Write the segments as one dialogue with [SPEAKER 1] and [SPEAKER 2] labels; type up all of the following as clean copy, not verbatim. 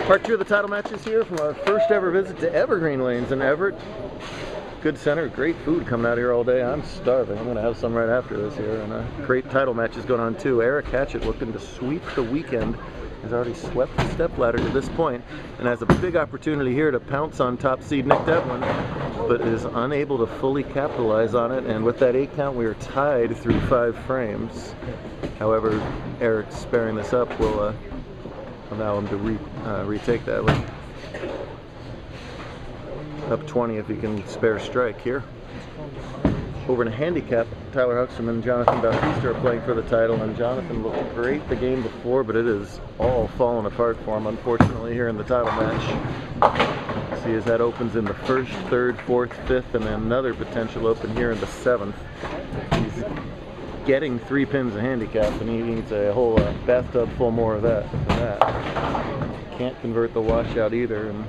[SPEAKER 1] Part 2 of the title matches here from our first ever visit to Evergreen Lanes in Everett. Good center, great food coming out here all day. I'm starving. I'm going to have some right after this here. And great title matches going on too. Hatchett looking to sweep the weekend. He's already swept the stepladder to this point and has a big opportunity here to pounce on top seed Nick Devlin, but is unable to fully capitalize on it. And with that 8 count, we are tied through 5 frames. However, Eric sparing this up will allow him to retake that lead. Up 20 if he can spare strike here. Over in a handicap, Tyler Hogstrom and Jonathan Bautista are playing for the title, and Jonathan looked great the game before, but it is all fallen apart for him, unfortunately, here in the title match. See as that opens in the 1st, 3rd, 4th, 5th, and then another potential open here in the 7th. He's getting 3 pins a handicap, and he needs a whole bathtub full more of that than that. Can't convert the washout either, and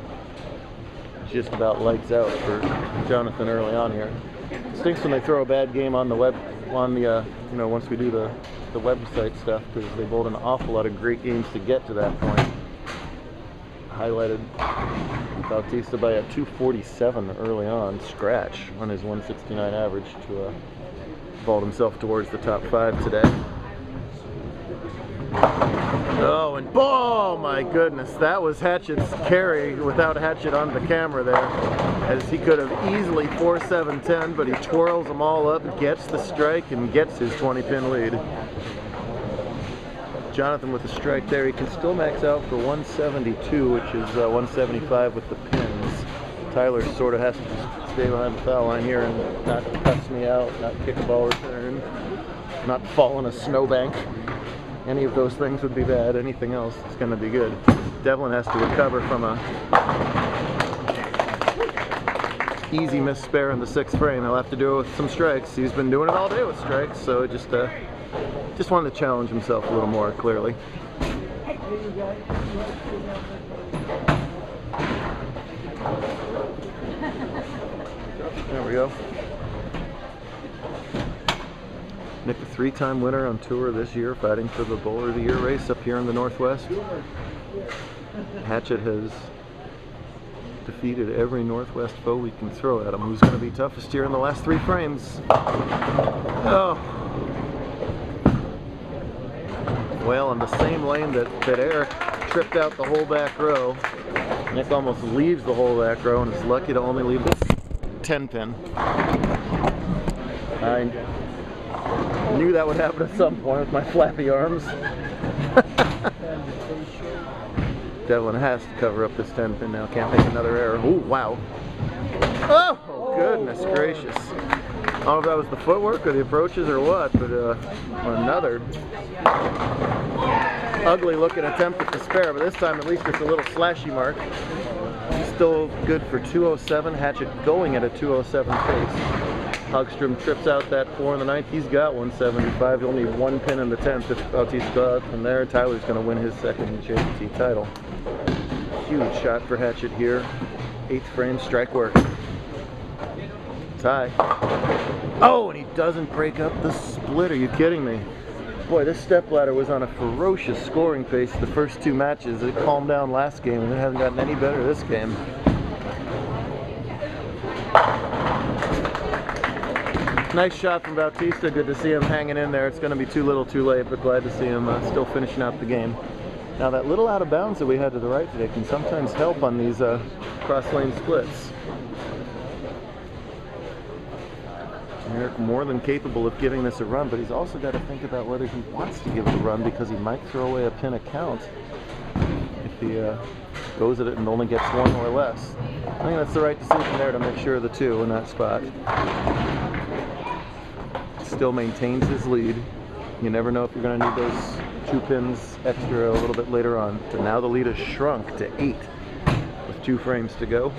[SPEAKER 1] just about lights out for Jonathan early on here. It stinks when they throw a bad game on the web, you know, once we do the website stuff, because they bowled an awful lot of great games to get to that point. Highlighted Bautista by a 247 early on, scratch on his 169 average to vault himself towards the top 5 today. Oh, and oh my goodness, that was Hatchett's carry without Hatchett on the camera there, as he could have easily 4-7-10, but he twirls them all up, gets the strike, and gets his 20-pin lead. Jonathan with the strike there, he can still max out for 172, which is 175 with the pins. Tyler sort of has to just stay behind the foul line here and not cuss me out, not kick a ball return, not fall in a snowbank. Any of those things would be bad. Anything else is going to be good. Devlin has to recover from a easy miss spare in the 6th frame. He'll have to do it with some strikes. He's been doing it all day with strikes, so it just wanted to challenge himself a little more clearly. There we go. Nick, a 3-time winner on tour this year, fighting for the Bowler of the Year race up here in the Northwest. Hatchett has defeated every Northwest foe we can throw at him. Who's going to be toughest here in the last 3 frames? Oh. Well, in the same lane that Eric tripped out the whole back row, Nick almost leaves the whole back row and is lucky to only leave the 10-pin. I knew that would happen at some point with my flappy arms. Devlin has to cover up this 10-pin now. Can't make another error. Ooh, wow. Oh, goodness gracious. I don't know if that was the footwork or the approaches or what, but another ugly looking attempt at the spare, but this time at least it's a little slashy mark. Still good for 207. Hatchett going at a 207 pace. Hogstrom trips out that 4 in the 9th. He's got 175. He'll need 1 pin in the 10th if Bautista goes out from there. Tyler's going to win his 2nd JBT title. Huge shot for Hatchett here. 8th frame, strike work. Tie. Oh, and he doesn't break up the split. Are you kidding me? Boy, this stepladder was on a ferocious scoring pace the first 2 matches. It calmed down last game, and it hasn't gotten any better this game. Nice shot from Bautista. Good to see him hanging in there. It's going to be too little too late, but glad to see him still finishing out the game. Now that little out of bounds that we had to the right today can sometimes help on these cross lane splits. Eric more than capable of giving this a run, but he's also got to think about whether he wants to give it a run, because he might throw away a pin account if he goes at it and only gets 1 or less. I think that's the right decision there to make sure of the 2 in that spot. Still maintains his lead. You never know if you're going to need those 2 pins extra a little bit later on. So now the lead has shrunk to 8 with 2 frames to go.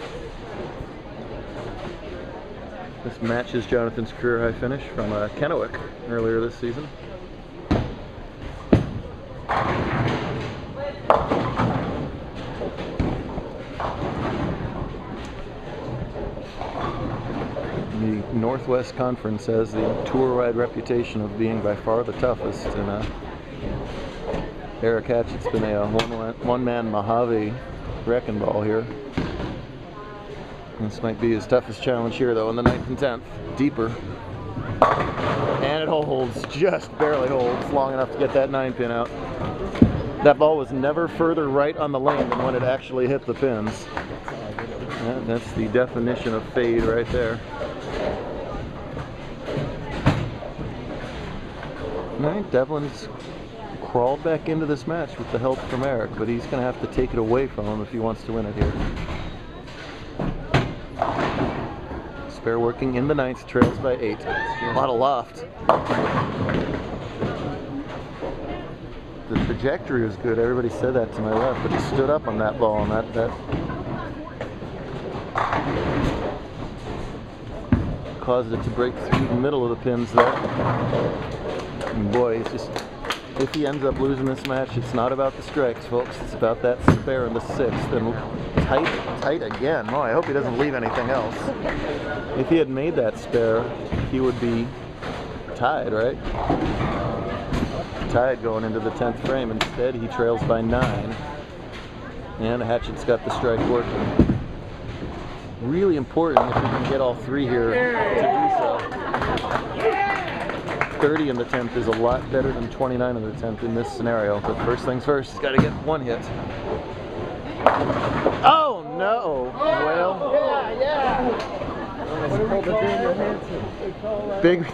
[SPEAKER 1] This matches Jonathan's career high finish from Kennewick earlier this season. The Northwest Conference has the tour-wide reputation of being by far the toughest, and Eric Hatchett's been a one-man Mojave wrecking ball here. This might be his toughest challenge here, though, in the 9th and 10th. Deeper. And it holds, just barely holds, long enough to get that 9-pin out. That ball was never further right on the lane than when it actually hit the pins. And that's the definition of fade right there. All right, Devlin's crawled back into this match with the help from Eric, but he's going to have to take it away from him if he wants to win it here. Spare working in the 9th, trails by 8. A lot of loft. The trajectory was good. Everybody said that to my left, but he stood up on that ball, and that caused it to break through the middle of the pins there. And boy, it's just, if he ends up losing this match, it's not about the strikes, folks. It's about that spare in the 6th. And tight again. Oh, I hope he doesn't leave anything else. If he had made that spare, he would be tied, right? Tied going into the 10th frame. Instead, he trails by 9. And Hatchett's got the strike working. Really important if he can get all 3 here to do so. 30 in the 10th is a lot better than 29 in the 10th in this scenario. But first things first, he's got to get 1 hit. Oh no! Well, big.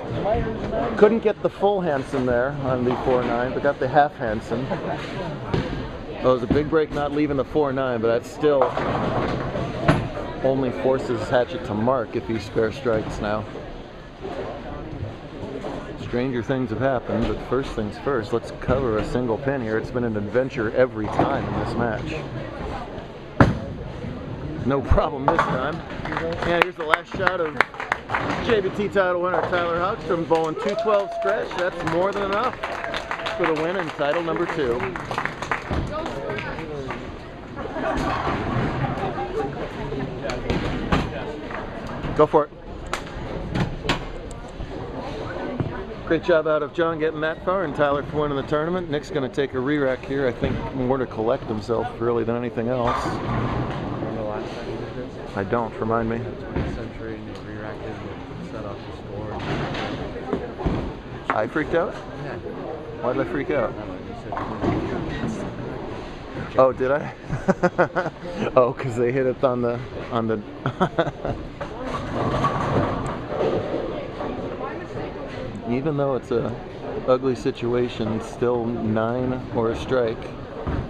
[SPEAKER 1] Couldn't get the full Hansen there on the 4-9, but got the half Hansen. Well, it was a big break not leaving the 4-9, but that still only forces Hatchett to mark if he spare strikes now. Stranger things have happened, but first things first, let's cover a single pin here. It's been an adventure every time in this match. No problem this time. And here's the last shot of JBT title winner Tyler Hogstrom bowling 212 stretch. That's more than enough for the win in title number 2. Go for it. Great job out of John getting that far, and Tyler for winning the tournament. Nick's going to take a re-rack here, I think more to collect himself really than anything else. I don't, remind me.
[SPEAKER 2] Century and you re-racked it and set off the score.
[SPEAKER 1] I freaked out?
[SPEAKER 2] Yeah.
[SPEAKER 1] Why did I freak out?
[SPEAKER 2] I
[SPEAKER 1] Oh, did I? Oh, because they hit it on the Even though it's a ugly situation, still 9 or a strike.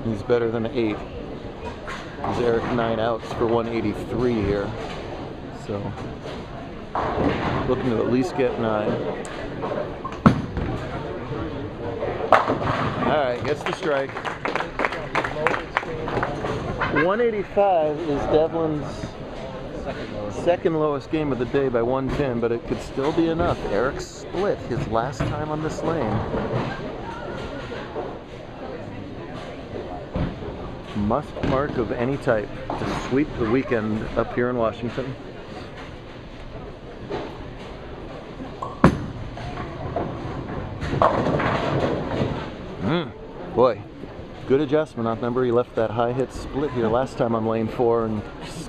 [SPEAKER 1] He's better than 8. He's Eric 9 outs for 183 here. So looking to at least get 9. Alright, gets the strike. 185 is Devlin's second lowest game of the day by 1 pin, but it could still be enough. Eric split his last time on this lane. Must mark of any type to sweep the weekend up here in Washington. Boy, good adjustment. I remember he left that high hit split here last time on lane 4 and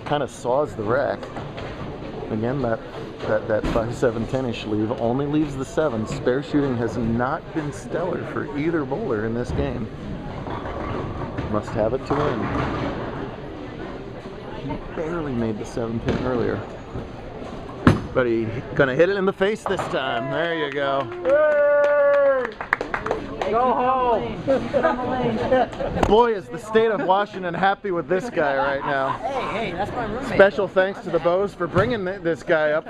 [SPEAKER 1] kind of saws the rack. Again, that 5-7-10-ish leave only leaves the 7. Spare shooting has not been stellar for either bowler in this game. Must have it to win. He barely made the 7-pin earlier. But he's gonna hit it in the face this time. There you go.
[SPEAKER 3] Go home.
[SPEAKER 1] Boy, is the state of Washington happy with this guy right now.
[SPEAKER 3] Hey, that's my roommate.
[SPEAKER 1] Special thanks to the Bows for bringing this guy up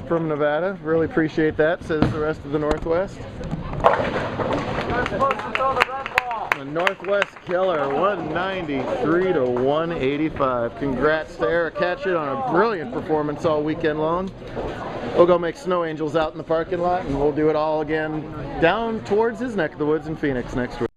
[SPEAKER 1] from Nevada. Really appreciate that, says the rest of the Northwest.
[SPEAKER 3] You're supposed to throw the red ball.
[SPEAKER 1] The Northwest killer, 193 to 185. Congrats to Eric Hatchett on a brilliant performance all weekend long. We'll go make snow angels out in the parking lot, and we'll do it all again down towards his neck of the woods in Phoenix next week.